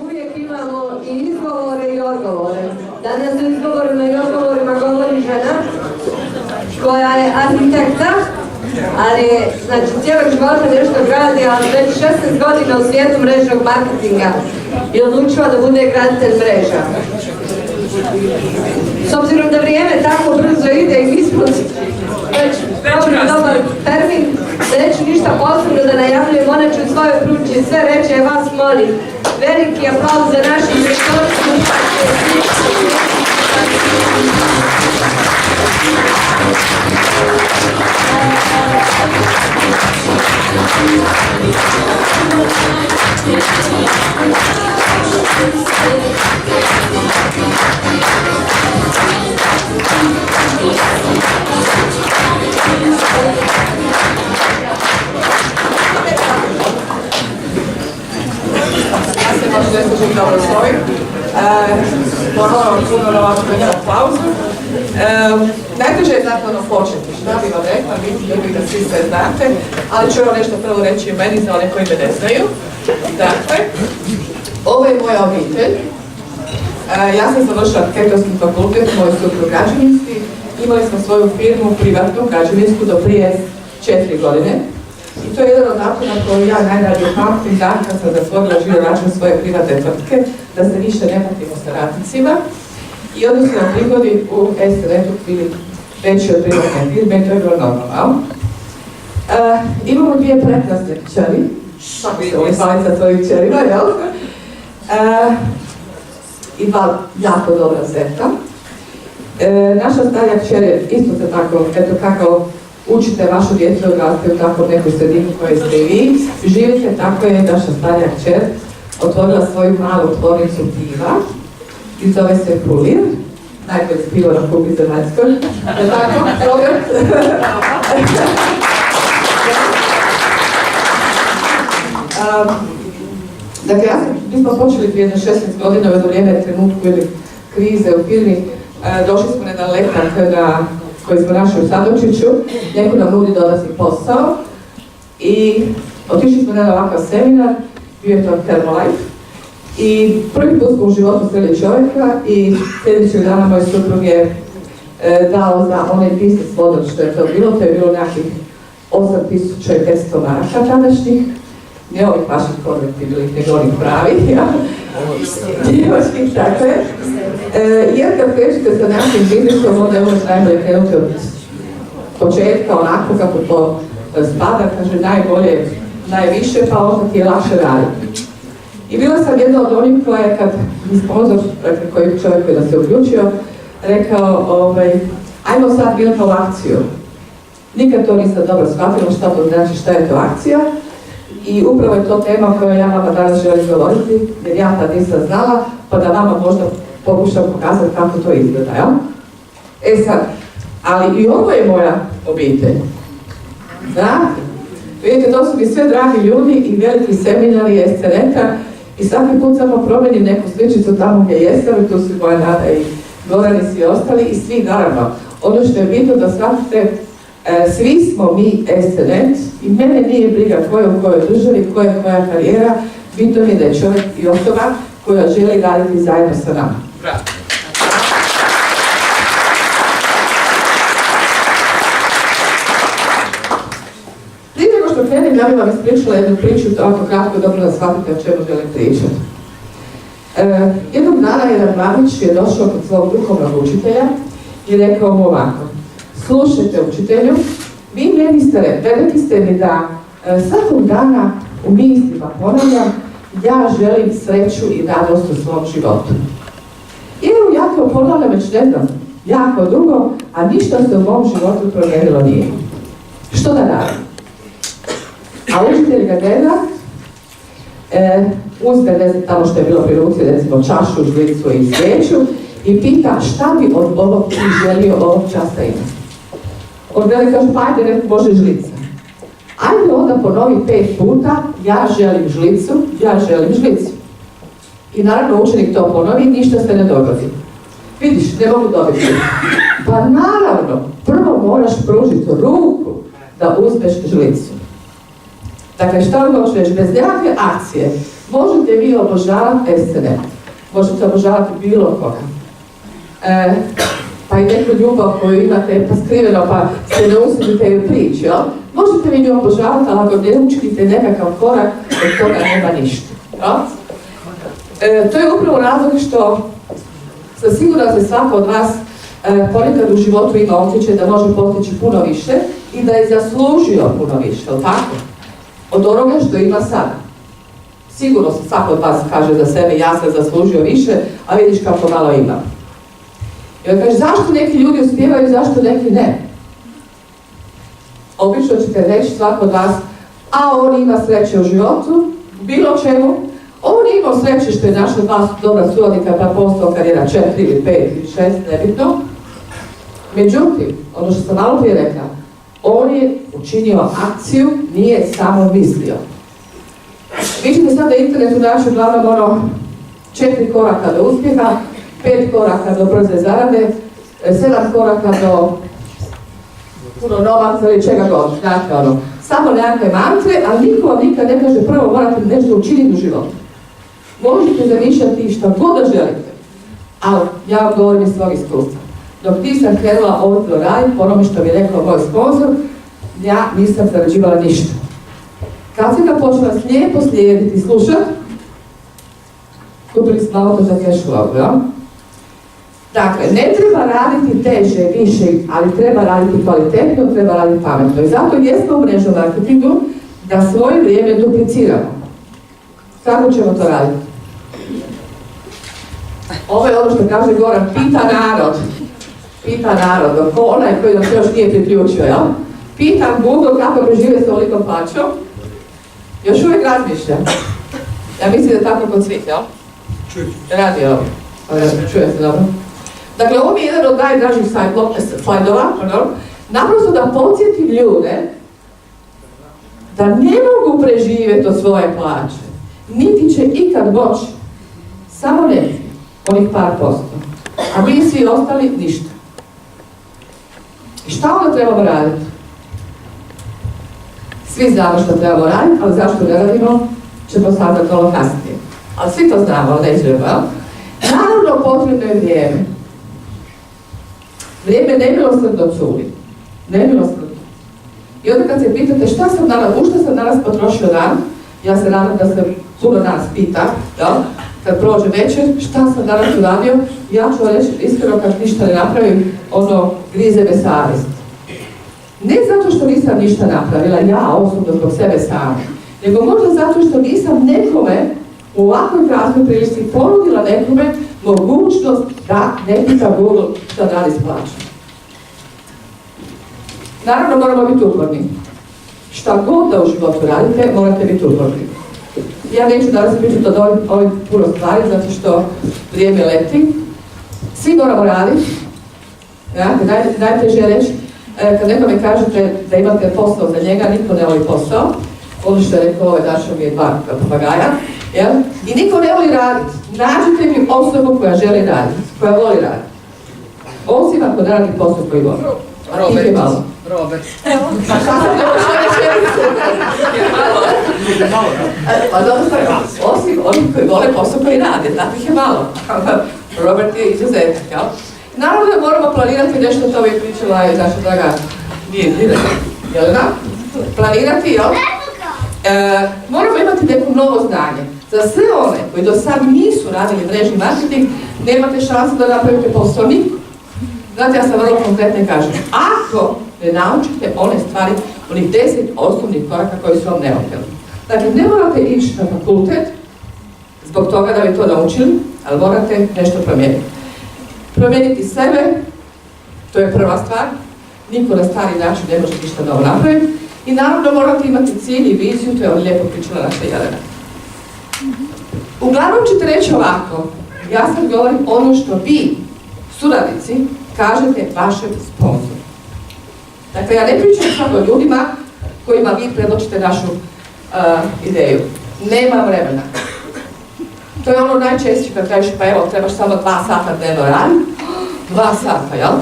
uvijek imamo i izgovore i odgovore. Danas u izgovorima i odgovorima govori žena koja je arhitekta, ali znači cijelog života nešto gradi, ali već 16 godina u svijetu mrežnog marketinga i odlučila da bude graditelj mreža. S obzirom da vrijeme tako brzo ide i mi smo već probili dobar termin, neću ništa posebno da najavljujem, ona će u svojoj priči sve reći, ja vas molim, veliki aplauz za našim rektorima. Dobro svoj. Moramo puno na vašu pauzu. Najteže je zapravo početi, šta bi vam rekla, mislim da svi sve znate, ali ću vam nešto prvo reći o meni za one koji me ne znaju. Dakle, ovo je moja obitelj. Ja sam završila arhitektonski fakultet, moj suprug građevinski. Imali smo svoju firmu, privatnu, građevinsku, do prije 4 godine. I to je jedan od načina koji ja najrađe pamtim, dan kad sam zatvorila žiro račun svoje privatne tvrtke, da se više ne patimo sa radnicima. I onda su nam prihodi u SRF-u bili veći od privatne firme i to je bilo normalno. Imamo dvije prekrasne kćeri, svaki se voli hvaliti sa svojim kćerima, jel? I dva jako dobra zeta. Naša starija kćer je isto se tako, eto kako učite vašu djecu odrastaju tako u nekoj sredini koje ste i vi, živite, tako je naša starija kćer otvorila svoju malu tvornicu piva i zove se Kulir, najbolje pivo na kupi zemaljskoj. Je tako? Robert? Dakle, mi smo počeli prije 16 godina u jedno vrijeme trenutku ili krize u firmi, došli smo na jedan letak koji smo našli u Sadočiću, neko nam nudi dodatni posao i otišli smo na jedan ovakav seminar, bio je to Thermolife i prvi put smo u životu sreli čovjeka i sljedećeg dana moj suprug je dao za onaj pisac vodom što je to bilo nekakvih 8500 maraka tadašnjih, ne ovih vaših konvertibilnih, nego onih pravih, njemačkih, tako je. Jer kad krećete sa našim biznisom, onda je uvijek najbolje krenuti od početka, onako kako to spada, kaže najbolje, najviše, pa onda ti je lakše raditi. I bila sam jedna od onih koja je kad mi sponzor, koji čovjek koji da se uključio, rekao, ajmo sad bilo akciju. Nikad to nisam dobro shvatila šta to znači, šta je to akcija. I upravo je to tema o kojoj ja vama danas želim govoriti, jer ja tad nisam znala, pa da vama možda pokušam pokazati kako to izgleda, jel? E sad, ali i ovo je moja obitelj. Znate? Vidite, to su mi sve dragi ljudi i veliki seminari SCNET-a i svaki put samo promenim neku sličicu tamo gdje jesam i tu su moja Nada i Goran i svi ostali i svi naravno. Ono što je bitno da shvatite, svi smo mi SCNET i mene nije briga ko je u kojoj državi, koja je koja karijera, bitno mi da je čovjek i osoba koja želi raditi zajedno sa nama. Prije nego što krenem, ja bih vam ispričala jednu priču, to ako kratko dobro da shvatite o čemu želim pričati. Jednog dana jedan mladić je došao kod svog duhovnog učitelja i rekao mu ovako: slušajte učitelju, vi meni rekli ste mi da svakog dana u mislima ponavljam, ja želim sreću i radost u svom životu. I evo ja to ponavljam već ne znam, jako dugo, a ništa se u mom životu promijenilo nije. Što da radim? A učitelj ga gleda, uzme ne znam tamo što je bilo pri ruci, recimo čašu, žlicu i svijeću i pita šta bi od ovog ti želio ovog časa imati. On veli kaže, pa ajde nek može žlica. Ajde onda ponovi 5 puta, ja želim žlicu, ja želim žlicu. I naravno učenik to ponovi, ništa se ne dogodi. Vidiš, ne mogu dobiti. Pa naravno, prvo moraš pružiti ruku da uzmeš žlicu. Dakle, šta vam hoću reći, bez nekakve akcije, Možete vi obožavati SNL, možete obožavati bilo koga. Pa i neku ljubav koju imate pa skriveno pa se ne usudite ju prići, jel? Možete vi nju obožavati, ali ako ne učinite nekakav korak, od toga nema ništa. Jel? To je upravo razlog što sam sigurna da se svako od vas ponekad u životu ima osjećaj da može postići puno više i da je zaslužio puno više, jel tako? Od onoga što ima sada. Sigurno se svako od vas kaže za sebe, ja sam zaslužio više, a vidiš kako malo imam. I on kaže, zašto neki ljudi uspijevaju, zašto neki ne? Obično ćete reći svako od vas, a on ima sreće u životu, bilo čemu, on je imao sreće što je našao dva dobra suradnika pa postao karijera 4 ili 5 ili 6, nebitno. Međutim, ono što sam malo prije rekla, on je učinio akciju, nije samo mislio. Vi ćete sad na internetu naći uglavnom 4 koraka do uspjeha, 5 koraka do brze zarade, 7 koraka do puno novaca ili čega god, znate samo nekakve mantre, ali niko vam nikad ne kaže prvo morate nešto učiniti u životu. Možete zamišljati šta god da želite, ali ja vam govorim iz svog iskustva. Dok nisam krenula ovo raditi, po onome što mi je rekao moj sponsor, ja nisam zarađivala ništa. Kad sam ga počela lijepo slijediti i slušati, kupili smo auto za cash flow, ja? Dakle, ne treba raditi teže, više, ali treba raditi kvalitetno, treba raditi pametno. I zato jesmo u mrežnom marketingu da svoje vrijeme dupliciramo. Kako ćemo to raditi? Ovo je ono što kaže Goran, pita narod. Pita narod, ko onaj koji nam se još nije priključio, jel? Pitam Google kako prežive s ovolikom plaćom. Još uvijek razmišljam. Ja mislim da je tako kod svih, jel? Radi ovo. Čuje se dobro. Dakle, ovo je jedan od najdražih slajdova, naprosto da podsjetim ljude da ne mogu preživjeti od svoje plaće. Niti će ikad moći. Samo neki, onih par posto. A mi svi ostali ništa. I šta onda trebamo raditi? Svi znamo što trebamo raditi, ali zašto ne radimo, ćemo saznati malo kasnije. Ali svi to znamo, ali nećemo. Naravno, potrebno je vrijeme. Vrijeme nemilosrdno curi. Nemilosrdno. I onda kad se pitate u što sam danas potrošio dan, ja se nadam da se puno nas pita, kad prođe večer, šta sam danas uradio, ja ću vam reći iskreno kad ništa ne napravim, grize me savjest. Ne zato što nisam ništa napravila, ja osobno zbog sebe sama, nego možda zato što nisam nekome u ovakvoj krasnoj prilici ponudila nekome mogućnost da ne pita Google šta radi s plaćom. Naravno moramo biti uporni. Šta god da u životu radite, morate biti uporni. Ja neću danas pričati od ovih puno stvari, zato što vrijeme leti. Svi moramo raditi. Najteže je reći, kad nekome kažete da imate posao za njega, niko ne voli posao. Ono što je rekao, Dašo mi je 2 papagaja. I niko ne voli raditi. Nađite mi osobu koja želi raditi, koja voli raditi. Osim ako ne radi posao koji voli. Robert. Osim onih koji vole posao koji rade, takvih je malo. Robert je izuzetak, jel? Naravno da moramo planirati nešto, to je pričala i naša draga Jelena. Planirati, jel? Moramo imati neko novo znanje. Za sve one koji do sad nisu radili mrežni marketing, nemate šansu da napravite posao niko. Znate, ja sam vrlo konkretno i kažem, ako ne naučite one stvari, onih 10 osnovnih koraka koji su vam neophodni. Dakle, ne morate ići na fakultet zbog toga da bi to naučili, ali morate nešto promijeniti. Promijeniti sebe, to je prva stvar, niko na stari način ne može ništa novo napraviti. I naravno morate imati cilj i viziju, to je on lijepo pričala naša Jelena. Uglavnom ćete reći ovako, ja sad govorim ono što vi, suradnici, kažete vašem sponsoru. Dakle, ja ne pričam samo o ljudima kojima vi predločite našu ideju. Nema vremena. To je ono najčešće kad kažeš, pa evo, trebaš samo 2 sata dnevno raditi. 2 sata, jel?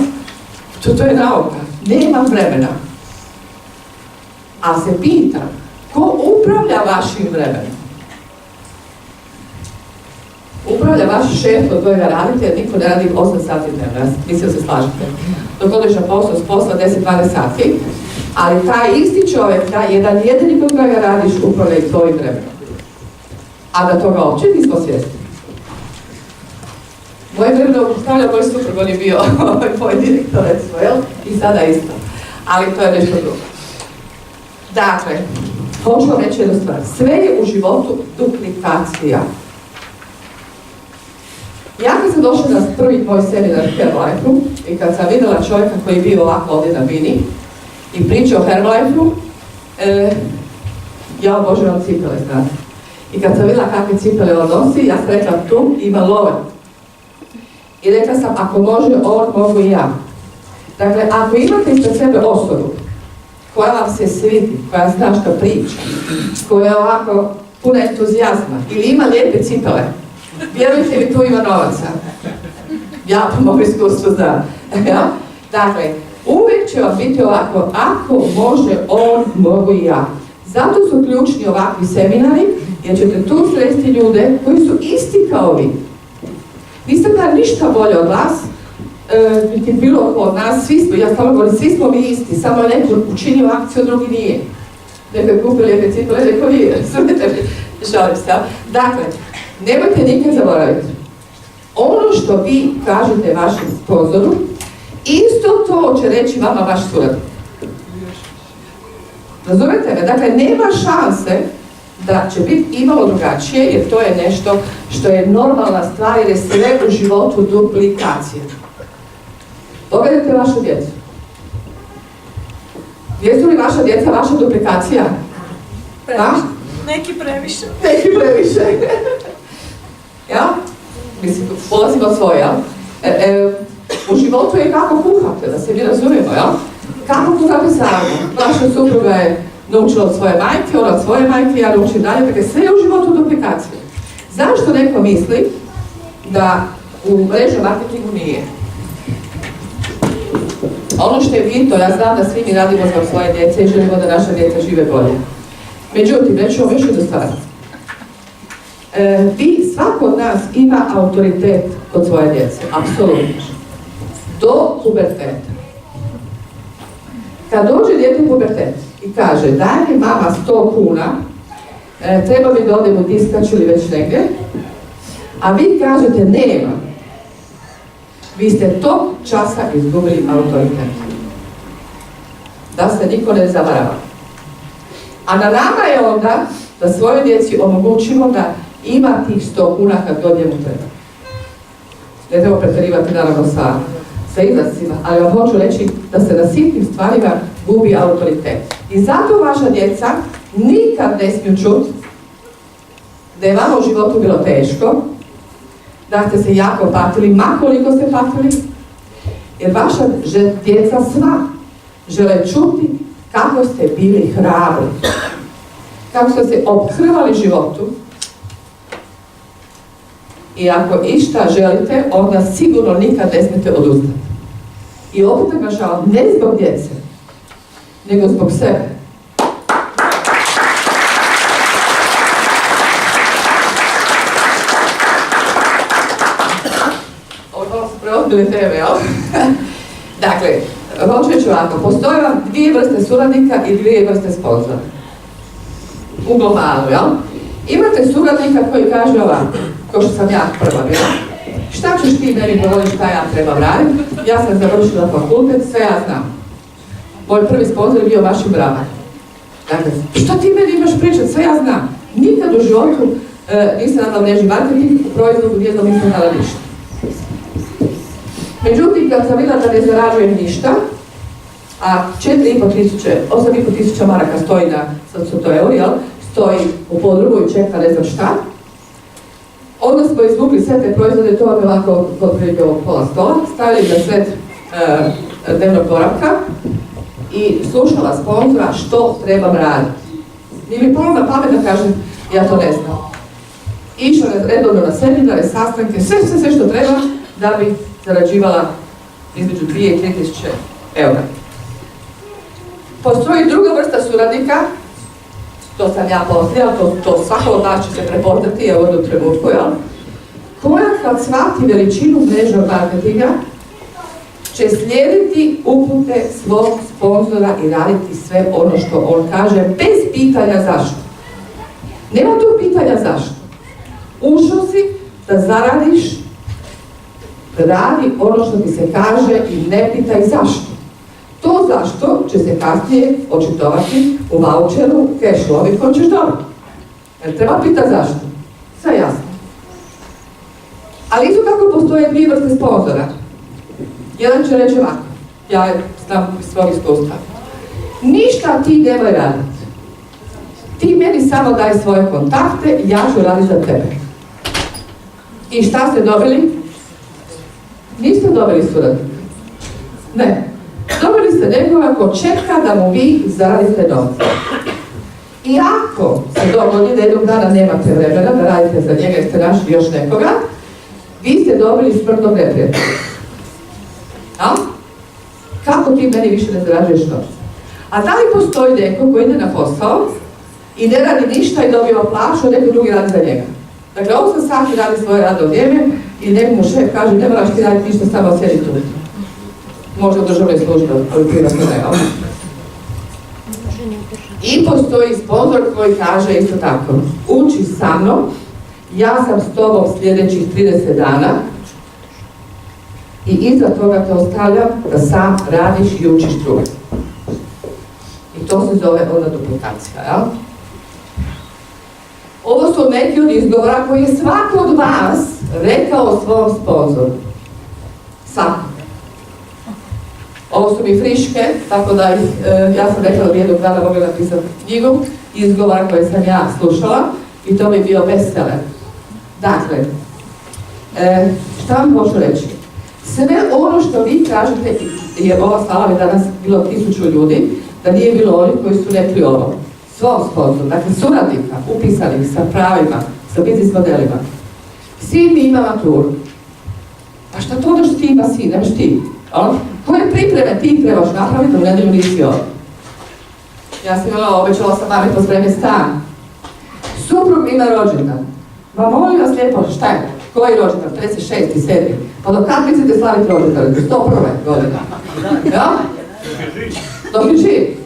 To je nauka. Nema vremena. A se pitam, ko upravlja vašim vremenom? da vaš šef od kojega radite, jer niko ne radi 8 sati dnevno, mislim da se slažete. Dok odeš na posao s posla 10-12 sati, ali taj isti čovjek, taj jedan jedini kod kojega radiš, upravlja i tvojim vremenom. A da toga uopće nismo svjesni. Moje vremeno upravlja moj suprug, on je bio moj direktor, recimo, jel? I sada isto. Ali to je nešto drugo. Dakle, hoću vam reći jednu stvar. Sve je u životu duplikacija. Ja kad sam došla na prvi moj seminar Herbalife-u i kad sam vidjela čovjeka koji je bio ovako ovdje na bini i pričao o Herbalife-u, ja obožavam cipele, znate. I kad sam vidjela kakve cipele on nosi, ja sam rekla tu ima love. I rekla sam, ako može on, mogu i ja. Dakle, ako imate ispred sebe osobu koja vam se svidi, koja zna što priča, koja je ovako puna entuzijazma ili ima lijepe cipele, vjerujte mi, tu ima novaca. Ja po mom iskustvu znam. Dakle, uvijek će vam biti ovako, ako može on, mogu i ja. Zato su ključni ovakvi seminari, jer ćete tu sresti ljude koji su isti kao vi. Nisam da ništa bolje od vas, niti bilo od nas, svi smo, ja stvarno govorim, svi smo mi isti, samo neko učinio akciju, drugi nije. Neko je kupio lijepe cipele, neko nije, šalim se. Dakle, nemojte nikad zaboraviti. Ono što vi kažete vašem sponzoru, isto to će reći vama vaš suradnik. Razumete me? Dakle, nema šanse da će biti imalo drugačije, jer to je nešto što je normalna stvar, jer je sve u životu duplikacija. Pogledajte vašu djecu. Jesu li vaša djeca vaša duplikacija? Previše. Neki previše. Neki previše. Ja? Mislim, polazimo od svoje, ja? U životu je kako kuhate, da se mi razumijemo, ja? Kako kuhate sami? Vaša supruga je naučila od svoje majke, ona od svoje majke, ja naučim dalje, dakle sve je u životu duplikacije. Zašto neko misli da u mrežnom marketingu nije? Ono što je bitno, ja znam da svi mi radimo zbog svoje djece i želimo da naša djeca žive bolje. Međutim, reću vam još jednu stvar. Svako od nas ima autoritet kod svoje djece, apsolutno. Do puberteta. Kad dođe dijete u pubertet i kaže daj mi mama 100 kuna, treba mi da odem u diskač ili već negdje, a vi kažete nema, vi ste tog časa izgubili autoritet. Da se niko ne zavarava. A na nama je onda da svojoj djeci omogućimo da ima tih 100 kuna kad god njemu treba. Ne treba pretjerivati naravno sa izlascima, ali vam hoću reći da se na sitnim stvarima gubi autoritet. I zato vaša djeca nikad ne smiju čuti da je vama u životu bilo teško, da ste se jako patili, ma koliko ste patili, jer vaša djeca sva žele čuti kako ste bili hrabri, kako ste se ophrvali životu. I ako išta želite, onda sigurno nikad ne smijete odustati. I opet naglašavam, ne zbog djece, nego zbog sebe. Ovo su preozbiljne teme, jel? Dakle, hoću reći ovako, postoje vam 2 vrste suradnika i 2 vrste sponzora. U globalu, jel? Imate suradnika koji kaže ovako, kao što sam ja prva bila, šta ćeš ti meni govoriti šta ja trebam raditi, ja sam završila fakultet, sve ja znam. Moj prvi sponzor je bio Mašin Bramar. Dakle, što ti meni imaš pričati, sve ja znam. Nikad u životu nisam nadala mreži marketing, u proizvodu jednom nisam dala ništa. Međutim, kad sam vidjela da ne zarađujem ništa, a 8,5 tisuća maraka stoji na, sad su to euri, jel? Stoji u podrugu i čeka ne znam šta. Onda smo izvukli sve te proizvode, to vam je ovako kod prilike ovog pola stola, stavili na sred dnevnog boravka i slušala sponzora što trebam raditi. Nije mi palo na pamet da kažem, ja to ne znam. Išla redovno na seminare, sastanke, sve što treba da bi zarađivala između 2 i 3 tisuće eura. Postoji druga vrsta suradnika, to sam ja poslija, to svako od nas će se prepoznati u jednom trenutku, jel? koja kad shvati veličinu mrežnog marketinga će slijediti upute svog sponzora i raditi sve ono što on kaže bez pitanja zašto. Nema tu pitanja zašto. Ušao si da zaradiš, radi ono što ti se kaže i ne pitaj zašto. To zašto će se kasnije očitovati u voucheru, cash-lovi koji ćeš dobiti. Jer treba pitati zašto. Sve jasno. Ali isto tako postoje dvije vrste sponzora. Jedan će reći ovako, ja znam iz svog iskustva. Ništa ti nemoj raditi. Ti meni samo daj svoje kontakte i ja ću raditi za tebe. I šta ste dobili? Niste dobili suradnika. Ne. Dobili ste nekoga ko čeka da mu vi zaradite novce. I ako se dogodi da jednog dana nemate vremena da radite za njega i ste našli još nekoga, vi ste dobili smrtnog neprijatelja. A? Kako ti meni više ne zarađuješ novce? A da li postoji neko koji ide na posao i ne radi ništa i dobio plaću, a neko drugi radi za njega? Dakle, 8 sati radi svoje radno vrijeme i neko mu šef kaže ne moraš ti raditi ništa, samo sjedi tu. Možda u državnoj službi, ali privatno ne. I postoji sponzor koji kaže isto tako, uči sa mnom, ja sam s tobom sljedećih 30 dana i iza toga te ostavljam da sam radiš i učiš druge. I to se zove onda duplikacija, jel? Ovo su neki od izgovora koji je svako od vas rekao svom sponzoru. Svako. Ovo su mi friške, tako da ja sam rekla da bi jednog dana mogla napisati knjigu izgovora koje sam ja slušala i to bi bio bestseller. Dakle, šta vam hoću reći? Sve ono što vi kažete, jer ova sala bi danas bilo 1000 ljudi, da nije bilo onih koji su rekli ovo. Svom sponzoru, dakle suradnika, upisanih sa pravima, sa biznis modelima. Svi mi ima maturu. Pa šta to daš ti ima si, nemaš ti? Koje pripreme ti trebaš napraviti, u nedjelju nisi ovdje? Ja sam imala, obećala sam mami pospremiti stan. Suprug ima rođendan. Ma molim vas lijepo, šta je? Koji rođendan? 36. 7. Pa do kad mislite slaviti rođendan? 101. godine. Ja? Dok je živ.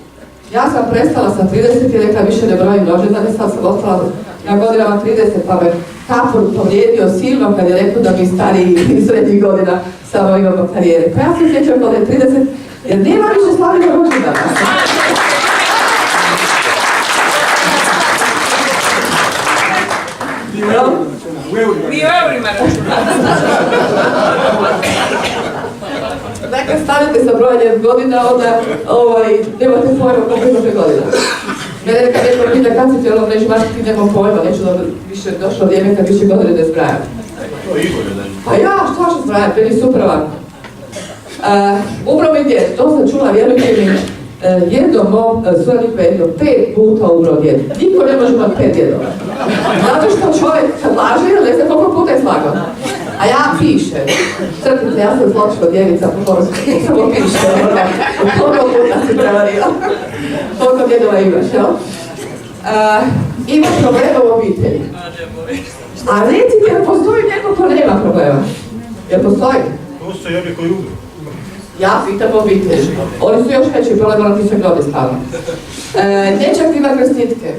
Ja sam prestala sa 30 i rekla više ne brojim rođendane, sad sam ostala na godinama 30, pa me kapur povrijedio silno kad je rekao da mi stariji i srednjih godina samo imamo karijere. Pa ja se sjećam kod je 30, jer nema više slavljena rođendana. Mi u eurima Dakle, stavite sa brojanjem godina, onda nemate pojma koliko imate godina. Mene kad neko pita kad si trebalo mreži marketing, nemam pojma, neću da više došlo vrijeme kad više godine ne zbrajam. Pa ja, što ću zbrajati, meni super ovako. Umro mi djed, to sam čula, vjerujte mi, jednom mom suradniku je jedno 5 puta umro djed. Niko ne može imati 5 djedova. Zato što čovjek kad laže, ne zna koliko puta je slagao. A ja pišem. Crtice, ja sam zločko djevica, samo pišem. Koliko puta si prevarila. Koliko djedova imaš, jel? Ima problema u obitelji. A recite, jel postoji neko ko nema problema? Jel postoji? Postoji oni koji umru. Ja pitam obitelji. Oni su još veći problem, ali ti se glede stavno. Dječak ima krstitke.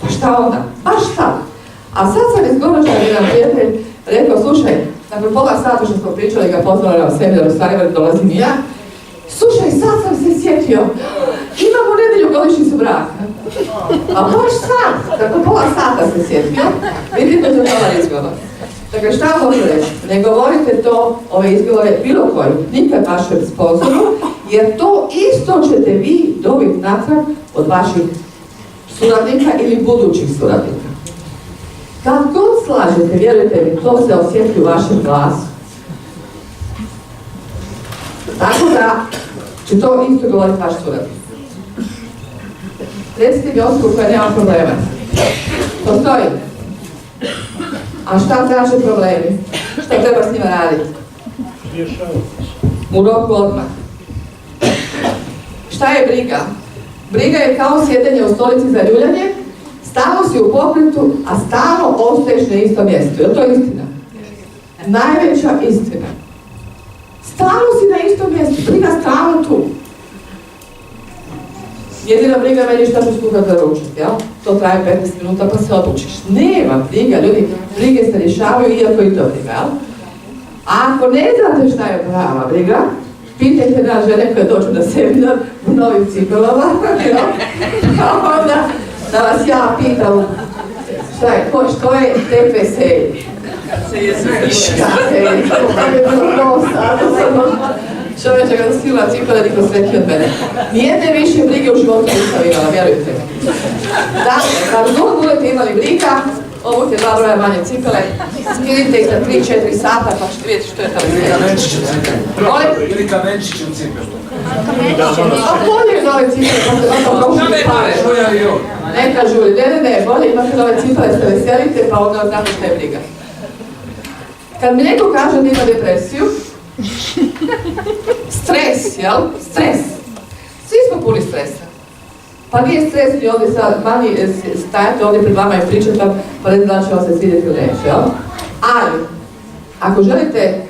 Pa šta onda? Baš šta? A sad sam izgovođa jedan prijatelj rekao, slušaj, nakon pola sata što smo pričali, ga pozvala na seminar, u stvari dolazim i ja. Slušaj, sad sam se sjetio, imamo nedjelju godišnjicu braka. A baš sad, nakon pola sata se sjetio, vidite da je dobar izgovor. Dakle, šta hoću reći? Ne govorite to, ove izgovore, bilo koju, nikad vašem sponzoru, jer to isto ćete vi dobiti natrag od vaših suradnika ili budućih suradnika. Kad god slažete, vjerujte mi, to se osjeti u vašem glasu. Tako da će to isto govoriti vaš suradnik. Recite mi osobu koja nema problema. Postoji. A šta traže problemi? Šta treba s njima raditi? U roku odmah. Šta je briga? Briga je kao sjedenje u stolici za ljuljanje, stalno si u pokretu, a stalno ostaješ na istom mjestu. Je li to istina? najveća istina. Stalno si na istom mjestu, briga stalno tu. Jedina briga meni šta ću skuhati za ručak, jel? To traje 15 minuta pa se odlučiš. Nema briga, ljudi, brige se rješavaju iako i to briga, jel? A ako ne znate šta je prava briga, pitajte na žene koje dođu na seminar u novim cipelama, jel? A onda da vas ja pitam šta je, što je TPS? Čovječe kada skila cipele, niko sretniji od mene. Nijedne više brige u životu nisam imala, vjerujte. Dakle, kad god budete imali briga, obujte 2 broja manje cipele, skidite ih za 3-4 sata pa ćete vidjeti što je tamo izgleda. Ili kamenčić u cipelu. A bolje nove cipele, pa se vam prošli pare. Neka žuli, ne, bolje imate nove cipele, se veselite, pa onda znate što je briga. Kad mi neko kaže da ima depresiju, stres, jel? Stres. Svi smo puni stresa. Pa nije stres ni ovdje sad, mani stajate ovdje pred vama i pričati vam, pa ne znam da će vam se svidjeti ili neće, jel? Ali, ako želite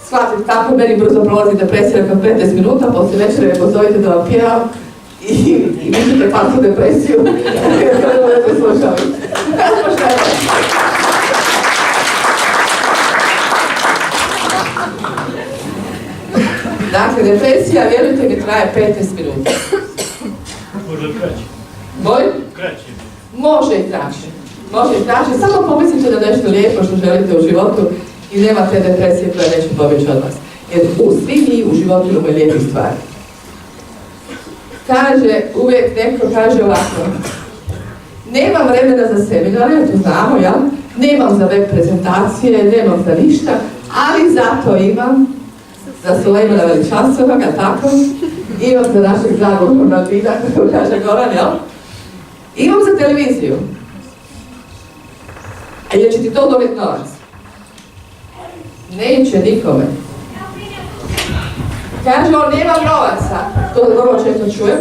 shvatiti kako meni brzo prolazi depresija nakon 15 minuta, poslije večera me pozovite da vam pjevam i mislite pa tu depresiju, jer kada budete slušali. Dakle, depresija, vjerujte mi, traje 15 minuta. Može kraće. Molim? Kraće. Može i kraće. Može i kraće. Samo pomislite na nešto lijepo što želite u životu i nema te depresije koja neće pobjeći od vas. Jer svi mi u životu imamo lijepe stvari. Kaže, uvijek neko kaže ovako, nemam vremena za seminare, to znamo, jel? Nemam za web prezentacije, nemam za ništa, ali zato imam za Sulejmana Veličanstvenog, tako? Imam za našeg dragog Ronaldina, kako kaže Goran, jel? Imam za televiziju. A jer će ti to dobiti novac? Neće nikome. Kaže on, nemam novaca, to vrlo često čujem.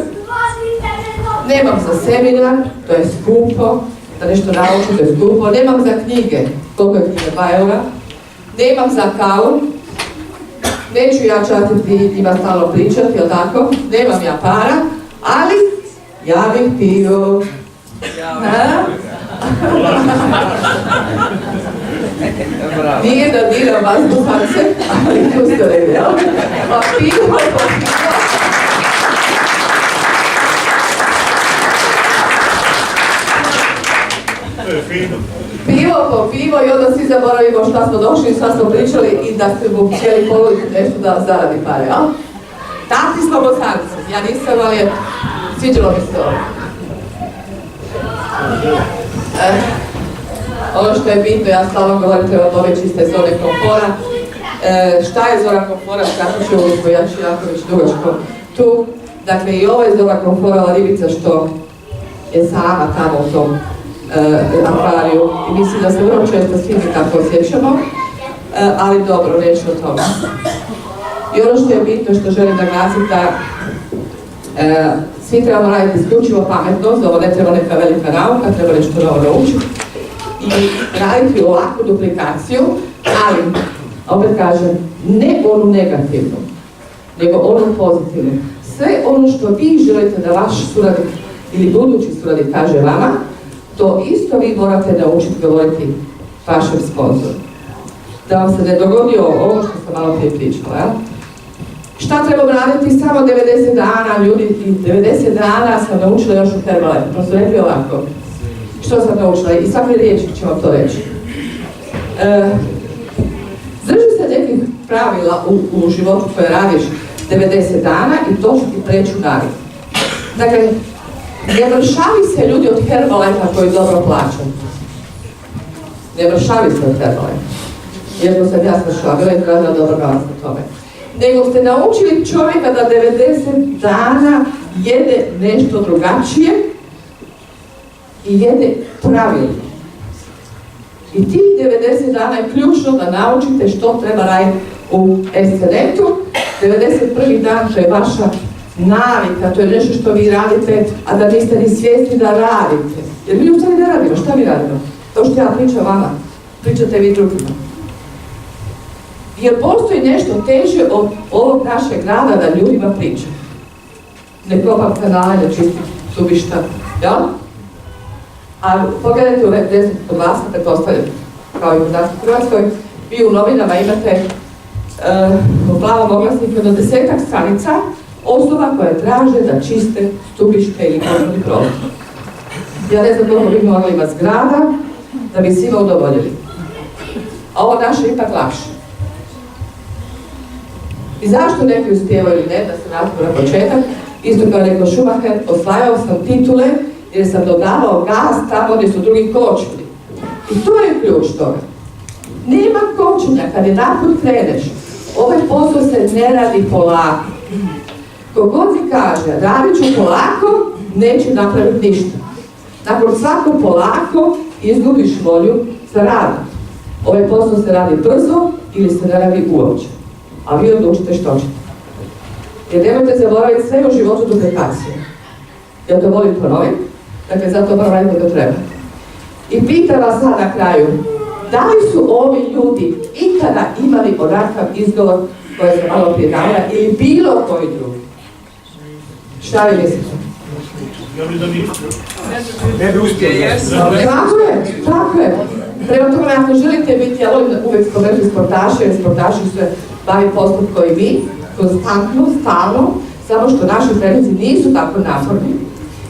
Nemam za seminar, to je skupo, da nešto naučim, to je skupo. Nemam za knjige, koliko je knjiga, 2 eura. Nemam za kavu. Neću ja čatiti njima stalno pričati, jel tako? Nemam ja para, ali ja bih pio. Nije da diram vas u srce, ali tu ste rekli, jel? Pa pivo. Pivo po pivo i onda svi zaboravimo šta smo došli, šta smo pričali i da ste mu htjeli ponuditi nešto da zaradi pare, jel? Takvi smo Bosanci, ja nisam, ali sviđalo mi se ovo. Ono što je bitno, ja stalno govorim, treba doveći iz te zone komfora. Šta je zona komfora, kako ću uvijek, ja ću jako već dugačko tu. Dakle, i ovo je zona komfora, ova ribica što je sama tamo u tom akvariju i mislim da se vrlo često svi tako osjećamo, ali dobro, neću o tome. I ono što je bitno, što želim naglasiti, da svi trebamo raditi isključivo pametno, za ovo ne treba neka velika nauka, treba nešto novo naučiti i raditi ovakvu duplikaciju, ali, opet kažem, ne onu negativnu, nego onu pozitivnu. Sve ono što vi želite da vaš suradnik ili budući suradnik kaže vama, to isto vi morate naučiti govoriti vašem sponzoru. Da vam se ne dogodi ovo što sam malo prije pričala, jel? Šta trebam raditi? Samo 90 dana, ljudi, i 90 dana sam naučila još u Herbalife. Pa su rekli ovako, što sam naučila? I svaki riječnik će vam to reći. Drži se nekih pravila u životu koje radiš 90 dana i to će ti preći u navik. Dakle, ne vršavi se ljudi od Herbalife koji dobro plaćaju. Ne vršavi se od Herbalife. Iako sam ja svršavila i tražila dobro novac na tome. Nego ste naučili čovjeka da 90 dana jede nešto drugačije i jede pravilno. I tih 90 dana je ključno da naučite što treba raditi u SNET-u. 91. dan to je vaša navika, to je nešto što vi radite, a da niste ni svjesni da radite. Jer mi u stvari ne radimo, šta mi radimo? To što ja pričam vama, pričate vi drugima. Jer postoji nešto teže od ovog našeg rada da ljudima priča. Ne kopam kanale, ne čistim subišta, jel? A pogledajte u 10 kod vas, pretpostavljam, kao i u nas u Hrvatskoj, vi u novinama imate u plavom oglasniku do 10-ak stranica osoba koje traže da čiste stubište ili podvodni krov. Ja ne znam koliko bi morali imati zgrada da bi svima udovoljili. A ovo naše je ipak lakše. I zašto neki uspijevaju ili ne, da se vratimo na početak, isto kao rekao Schumacher, osvajao sam titule jer sam dodavao gas tamo gdje su drugi kočili. I to je ključ toga. Nema kočenja, kad jedanput kreneš, ovaj posao se ne radi polako. Kogod ti kaže, radit ću polako, neće napraviti ništa. Nakon svako polako izgubiš volju za radom. Ovaj posao se radi brzo ili se ne radi uopće. A vi odlučite što ćete. Jer nemojte zaboraviti sve u životu duplikacije. Ja to volim ponoviti, dakle zato moram raditi kako treba. I pitam vas sad na kraju, da li su ovi ljudi ikada imali onakav izgovor koji sam malo prije dala ili bilo koji drugi? Šta vi mislite? Ja bih da ništa. Ne bi uspjeli. Tako je. Prema tome, ako želite biti, ja volim uvijek spomenuti sportaše, jer sportaši se bavi poslom koji mi, konstantno, stalno, samo što naši treninzi nisu tako naporni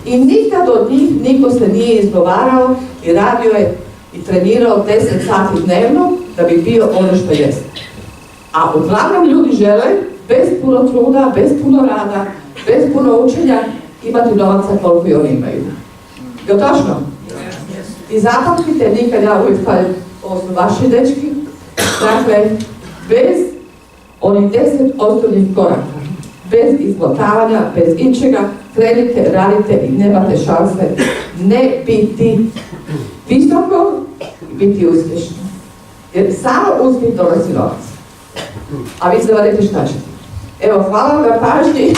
i nikad od njih niko se nije izgovarao i radio je i trenirao 10 sati dnevno da bi bio ono što jeste. A uglavnom ljudi žele, bez puno truda, bez puno rada, bez puno učenja, imati novaca koliko i oni imaju. Je li točno? I zapamtite, nikad ja uvijek kažem, ovo su vaši dečki, dakle, bez onih 10 osnovnih koraka, bez izglotavanja, bez ičega, krenite, radite i nemate šanse ne biti visoko i biti uspješni. Jer samo uspjeh dolazi novac. A vi se vadite šta ćete. Evo, hvala vam na pažnji.